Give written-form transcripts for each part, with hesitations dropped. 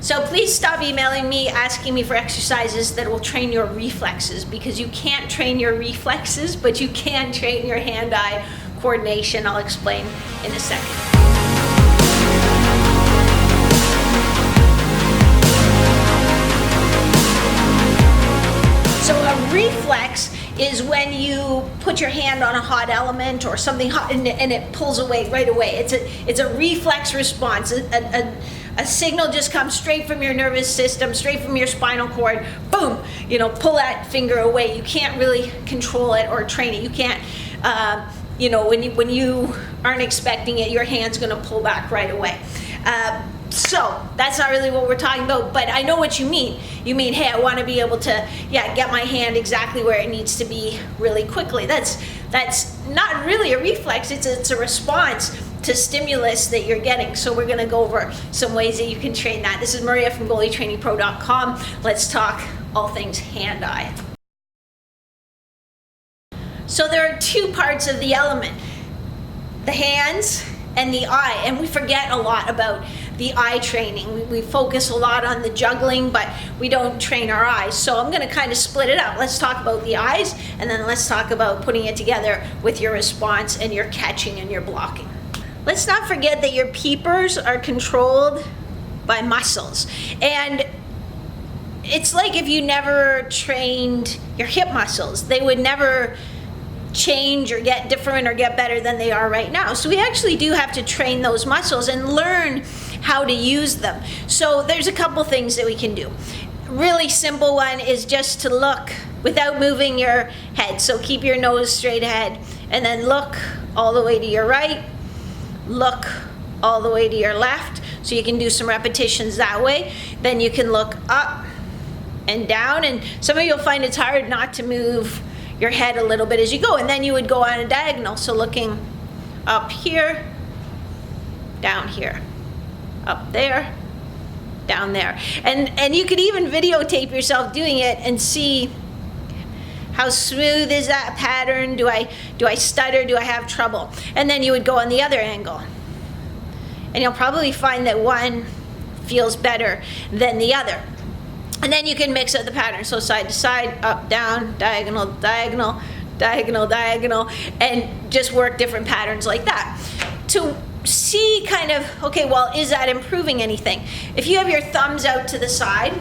So please stop emailing me asking me for exercises that will train your reflexes, because you can't train your reflexes, but you can train your hand-eye coordination. I'll explain in a second. So a reflex is when you put your hand on a hot element or something hot and it pulls away right away. It's a reflex response. A signal just comes straight from your nervous system, straight from your spinal cord. Boom! Pull that finger away. You can't really control it or train it. You can't. When you aren't expecting it, your hand's going to pull back right away. So that's not really what we're talking about, but I know what you mean. You mean, hey, I want to be able to, get my hand exactly where it needs to be really quickly. That's not really a reflex. It's a response to stimulus that you're getting. So we're going to go over some ways that you can train that. This is Maria from GoalieTrainingPro.com. Let's talk all things hand-eye. So there are two parts of the element, the hands and the eye, and we forget a lot about the eye training. We focus a lot on the juggling, but we don't train our eyes. So I'm going to kind of split it up. Let's talk about the eyes, and then let's talk about putting it together with your response and your catching and your blocking. Let's not forget that your peepers are controlled by muscles. And it's like if you never trained your hip muscles, they would never change or get different or get better than they are right now. So we actually do have to train those muscles and learn how to use them. So there's a couple things that we can do. Really simple one is just to look without moving your head. So keep your nose straight ahead and then look all the way to your right, look all the way to your left. So you can do some repetitions that way. Then you can look up and down, and some of you will find it's hard not to move your head a little bit as you go, and then you would go on a diagonal. So looking up here, down here, up there, down there. And you could even videotape yourself doing it and see how smooth is that pattern. Do I stutter? Do I have trouble? And then you would go on the other angle. And you'll probably find that one feels better than the other. And then you can mix up the pattern. So side to side, up, down, diagonal, diagonal, diagonal, diagonal, and just work different patterns like that. To see kind of, okay, well, is that improving anything? If you have your thumbs out to the side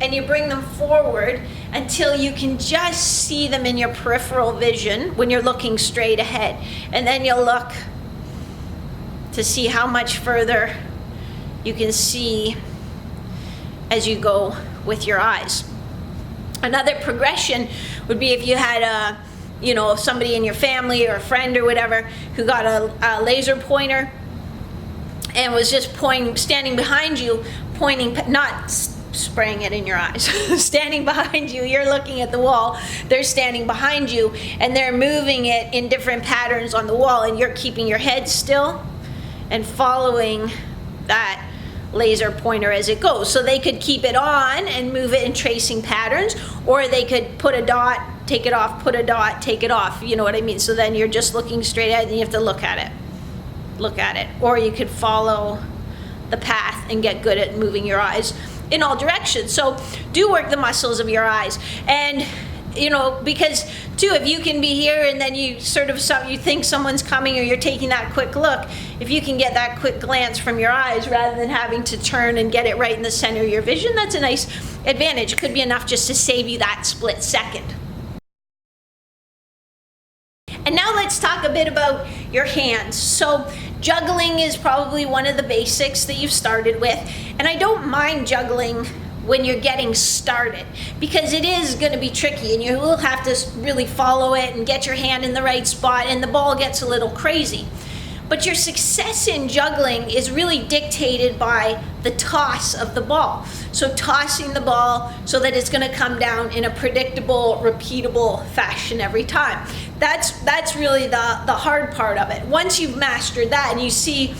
and you bring them forward until you can just see them in your peripheral vision when you're looking straight ahead. And then you'll look to see how much further you can see as you go with your eyes. Another progression would be if you had somebody in your family or a friend or whatever who got a laser pointer and was just standing behind you, pointing, not spraying it in your eyes, standing behind you, you're looking at the wall, they're standing behind you, and they're moving it in different patterns on the wall, and you're keeping your head still and following that laser pointer as it goes. So they could keep it on and move it in tracing patterns, or they could put a dot, take it off, put a dot, take it off. You know what I mean? So then you're just looking straight ahead and you have to look at it. Or you could follow the path and get good at moving your eyes in all directions. So do work the muscles of your eyes. And because too, if you can be here and then you you think someone's coming or you're taking that quick look, if you can get that quick glance from your eyes rather than having to turn and get it right in the center of your vision, that's a nice advantage. It could be enough just to save you that split second. And now let's talk a bit about your hands. So juggling is probably one of the basics that you've started with, and I don't mind juggling when you're getting started, because it is going to be tricky and you will have to really follow it and get your hand in the right spot, and the ball gets a little crazy. But your success in juggling is really dictated by the toss of the ball. So tossing the ball so that it's going to come down in a predictable, repeatable fashion every time. That's really the hard part of it. Once you've mastered that and you see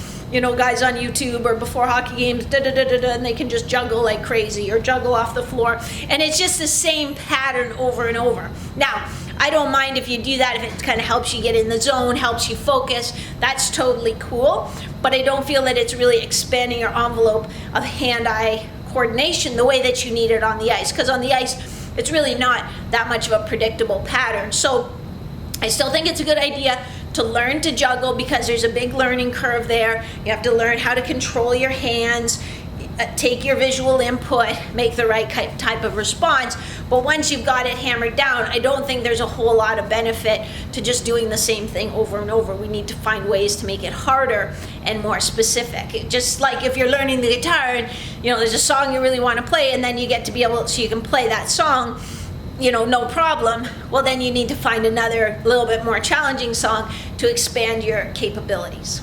guys on YouTube or before hockey games, and they can just juggle like crazy or juggle off the floor, and it's just the same pattern over and over. Now, I don't mind if you do that, if it kind of helps you get in the zone, helps you focus, that's totally cool, but I don't feel that it's really expanding your envelope of hand-eye coordination the way that you need it on the ice, because on the ice it's really not that much of a predictable pattern. So I still think it's a good idea to learn to juggle, because there's a big learning curve there. You have to learn how to control your hands, take your visual input, make the right type of response. But once you've got it hammered down, I don't think there's a whole lot of benefit to just doing the same thing over and over. We need to find ways to make it harder and more specific. Just like if you're learning the guitar and there's a song you really want to play, and then you get to be able, so you can play that song, no problem. Well, then you need to find another little bit more challenging song to expand your capabilities.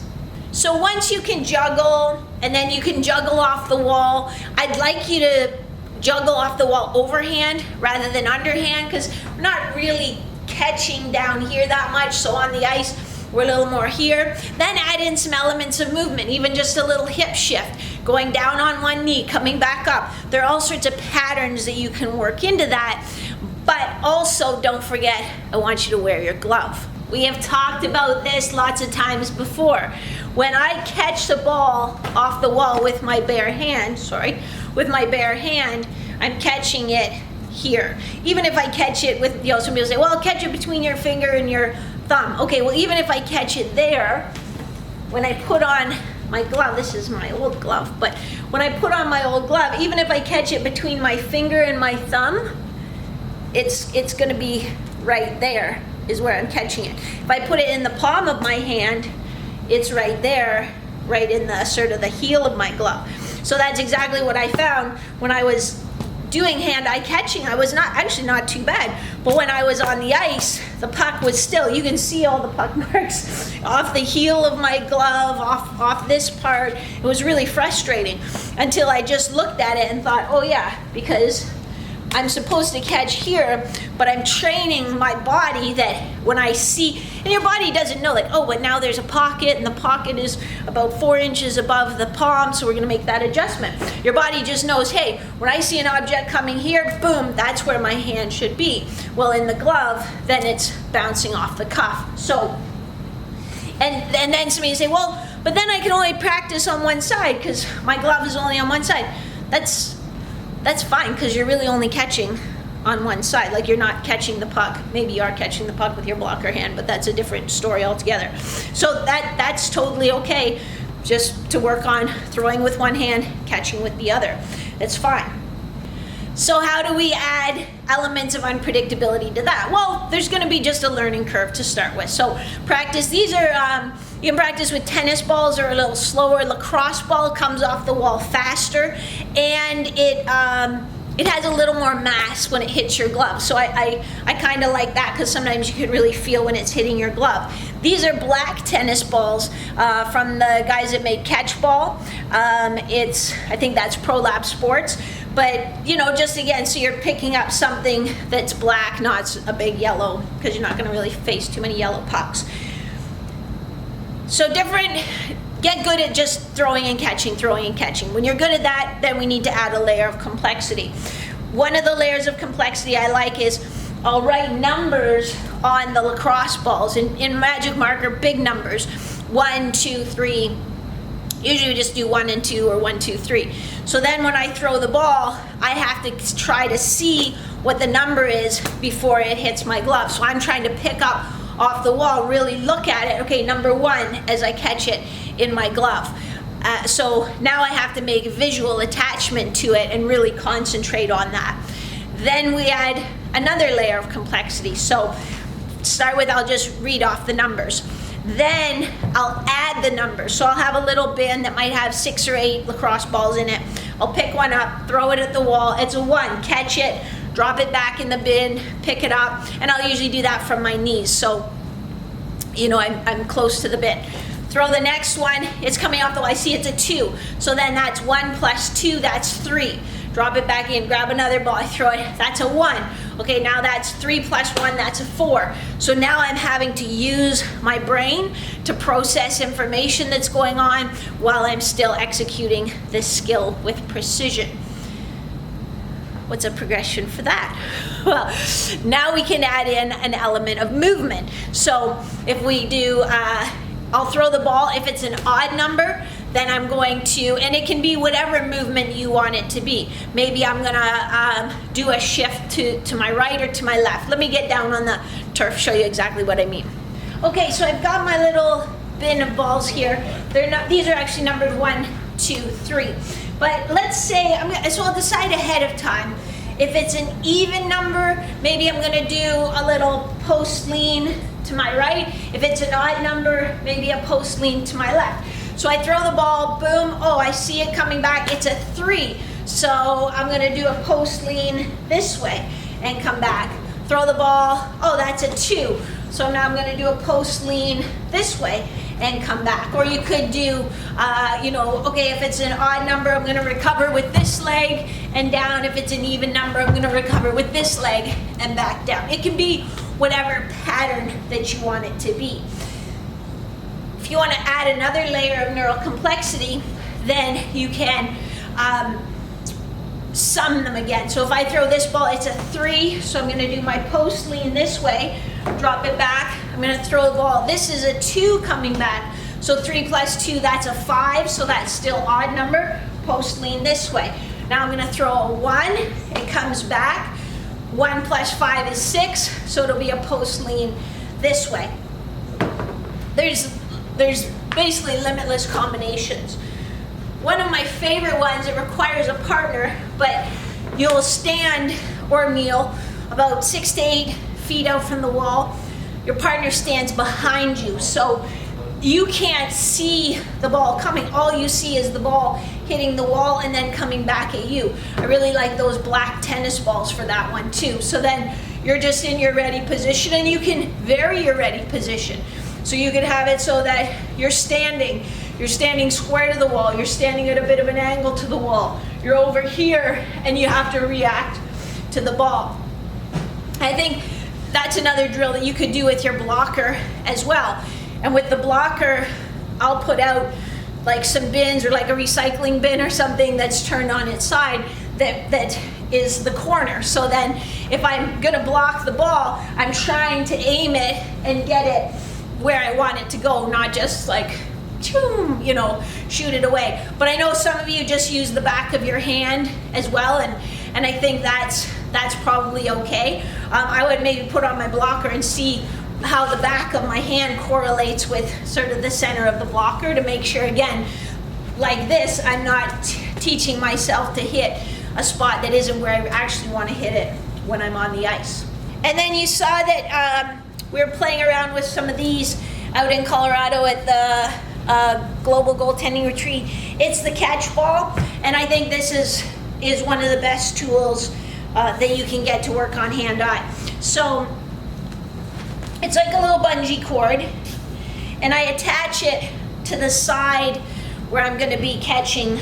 So once you can juggle, and then you can juggle off the wall, I'd like you to juggle off the wall overhand rather than underhand, because we're not really catching down here that much. So on the ice, we're a little more here. Then add in some elements of movement, even just a little hip shift, going down on one knee, coming back up. There are all sorts of patterns that you can work into that. But also, don't forget, I want you to wear your glove. We have talked about this lots of times before. When I catch the ball off the wall with my bare hand, I'm catching it here. Even if I catch it with, some people say, well, catch it between your finger and your thumb. Okay, well, even if I catch it there, when I put on my glove, this is my old glove, but when I put on my old glove, even if I catch it between my finger and my thumb, it's going to be right there is where I'm catching it. If I put it in the palm of my hand, it's right there, right in the sort of the heel of my glove. So that's exactly what I found when I was doing hand-eye catching. I was not too bad, but when I was on the ice, the puck was still, you can see all the puck marks off the heel of my glove, off this part. It was really frustrating until I just looked at it and thought, oh yeah, because I'm supposed to catch here, but I'm training my body that when I see, and your body doesn't know, like, oh, but now there's a pocket, and the pocket is about 4 inches above the palm, so we're gonna make that adjustment. Your body just knows, hey, when I see an object coming here, boom, that's where my hand should be. Well, in the glove, then it's bouncing off the cuff. So, and then somebody say, well, but then I can only practice on one side because my glove is only on one side. That's fine, because you're really only catching on one side. Like, you're not catching the puck. Maybe you are catching the puck with your blocker hand, but that's a different story altogether. So that's totally okay, just to work on throwing with one hand, catching with the other. It's fine. So how do we add elements of unpredictability to that? Well, there's going to be just a learning curve to start with. So practice. These are, you can practice with tennis balls or a little slower. Lacrosse ball comes off the wall faster, and it has a little more mass when it hits your glove. So I kind of like that, because sometimes you can really feel when it's hitting your glove. These are black tennis balls from the guys that made Catch Ball. I think that's ProLab Sports. But, just again, so you're picking up something that's black, not a big yellow, because you're not going to really face too many yellow pucks. So get good at just throwing and catching. When you're good at that, then we need to add a layer of complexity. One of the layers of complexity I like is I'll write numbers on the lacrosse balls in magic marker, big numbers, 1, 2, 3. Usually we just do 1 and 2 or 1, 2, 3. So then when I throw the ball, I have to try to see what the number is before it hits my glove. So I'm trying to pick up off the wall, really look at it, okay, number 1 as I catch it in my glove. So now I have to make a visual attachment to it and really concentrate on that. Then we add another layer of complexity. So start with, I'll just read off the numbers. Then I'll add the numbers. So I'll have a little bin that might have 6 or 8 lacrosse balls in it. I'll pick one up, throw it at the wall. It's a 1, catch it, drop it back in the bin, pick it up, and I'll usually do that from my knees. So, I'm close to the bin. Throw the next one, it's coming off the wall. I see it's a 2. So then that's 1 plus 2, that's 3. Drop it back in, grab another ball, I throw it, that's a 1. Okay, now that's 3 plus 1, that's a 4. So now I'm having to use my brain to process information that's going on while I'm still executing this skill with precision. What's a progression for that? Well, now we can add in an element of movement. So if we do, I'll throw the ball. If it's an odd number, then I'm going to, and it can be whatever movement you want it to be. Maybe I'm gonna do a shift to my right or to my left. Let me get down on the turf, show you exactly what I mean. Okay, so I've got my little bin of balls here. They're not, these are actually numbered 1, 2, 3. But let's say, so I'll decide ahead of time. If it's an even number, maybe I'm gonna do a little post lean to my right. If it's an odd number, maybe a post lean to my left. So I throw the ball, boom, oh, I see it coming back, it's a 3. So I'm gonna do a post lean this way and come back. Throw the ball, oh, that's a 2. So now I'm gonna do a post lean this way and come back. Or you could do, okay, if it's an odd number, I'm gonna recover with this leg and down. If it's an even number, I'm gonna recover with this leg and back down. It can be whatever pattern that you want it to be. If you want to add another layer of neural complexity, then you can sum them again. So if I throw this ball, it's a 3, so I'm going to do my post lean this way, drop it back, I'm going to throw the ball. This is a 2 coming back, so 3 plus 2, that's a 5, so that's still odd number, post lean this way. Now I'm going to throw a 1, it comes back, 1 plus 5 is 6, so it'll be a post lean this way. There's basically limitless combinations. One of my favorite ones, it requires a partner, but you'll stand or kneel about 6 to 8 feet out from the wall. Your partner stands behind you, so you can't see the ball coming. All you see is the ball hitting the wall and then coming back at you. I really like those black tennis balls for that one too. So then you're just in your ready position, and you can vary your ready position. So you could have it so that you're standing square to the wall, you're standing at a bit of an angle to the wall, you're over here and you have to react to the ball. I think that's another drill that you could do with your blocker as well. And with the blocker, I'll put out like some bins or like a recycling bin or something that's turned on its side that is the corner. So then if I'm gonna block the ball, I'm trying to aim it and get it where I want it to go, not just like, shoot it away. But I know some of you just use the back of your hand as well, and I think that's probably okay. I would maybe put on my blocker and see how the back of my hand correlates with sort of the center of the blocker to make sure, again, like this, I'm not teaching myself to hit a spot that isn't where I actually want to hit it when I'm on the ice. And then you saw that we were playing around with some of these out in Colorado at the Global Goaltending Retreat. It's the catch ball, and I think this is one of the best tools that you can get to work on hand-eye. So it's like a little bungee cord, and I attach it to the side where I'm going to be catching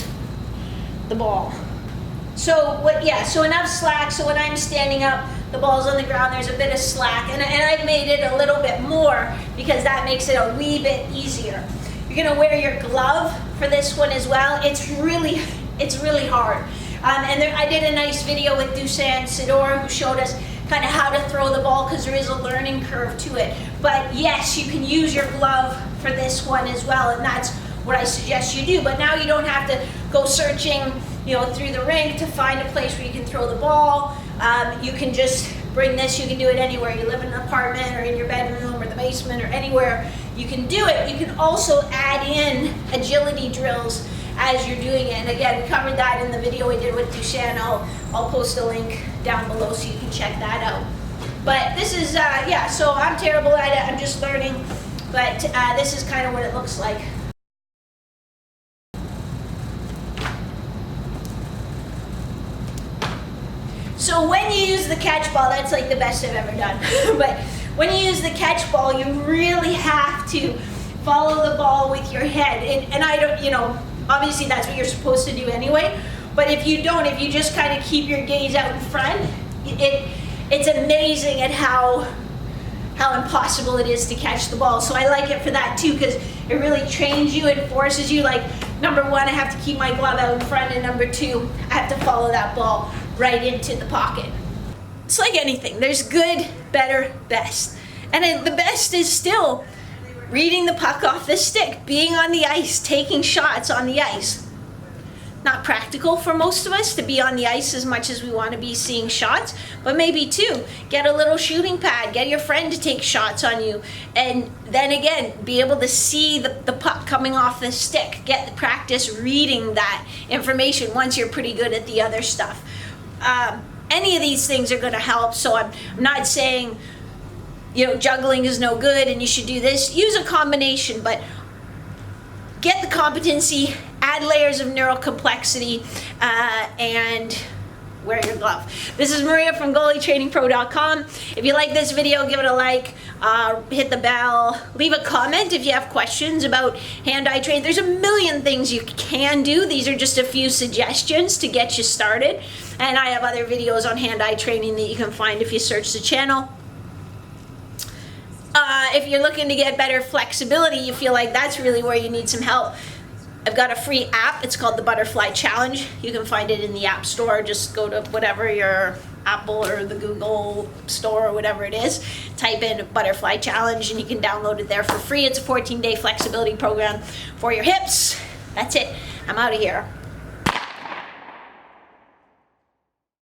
the ball. So so enough slack, so when I'm standing up, the ball's on the ground, there's a bit of slack, and I've made it a little bit more because that makes it a wee bit easier. You're gonna wear your glove for this one as well. It's really hard. I did a nice video with Dusan Sidor who showed us kind of how to throw the ball because there is a learning curve to it. But yes, you can use your glove for this one as well, and that's what I suggest you do. But now you don't have to go searching, through the rink to find a place where you can throw the ball. You can just bring this, you can do it anywhere. You live in an apartment or in your bedroom or the basement or anywhere, you can do it. You can also add in agility drills as you're doing it. And again, we covered that in the video we did with Dusan. I'll post a link down below so you can check that out. But this is, so I'm terrible at it, I'm just learning. But this is kind of what it looks like. So when you use the catch ball, that's like the best I've ever done. But when you use the catch ball, you really have to follow the ball with your head. And I don't, obviously that's what you're supposed to do anyway. But if you don't, if you just kind of keep your gaze out in front, it's amazing at how impossible it is to catch the ball. So I like it for that too, because it really trains you, it forces you, like, number one, I have to keep my glove out in front, and number two, I have to follow that ball right into the pocket. It's like anything, there's good, better, best. And the best is still reading the puck off the stick, being on the ice, taking shots on the ice. Not practical for most of us to be on the ice as much as we want to be seeing shots, but maybe too, get a little shooting pad, get your friend to take shots on you, and then again, be able to see the puck coming off the stick, get practice reading that information once you're pretty good at the other stuff. Any of these things are going to help, so I'm not saying, you know, juggling is no good and you should do this. Use a combination, but get the competency, add layers of neural complexity, and wear your glove. This is Maria from GoalieTrainingPro.com. If you like this video, give it a like, hit the bell, leave a comment if you have questions about hand-eye training. There's a million things you can do. These are just a few suggestions to get you started. And I have other videos on hand-eye training that you can find if you search the channel. If you're looking to get better flexibility, you feel like that's really where you need some help, I've got a free app. It's called the Butterfly Challenge. You can find it in the App Store. Just go to whatever your Apple or the Google Store or whatever it is. Type in Butterfly Challenge and you can download it there for free. It's a 14-day flexibility program for your hips. That's it. I'm out of here.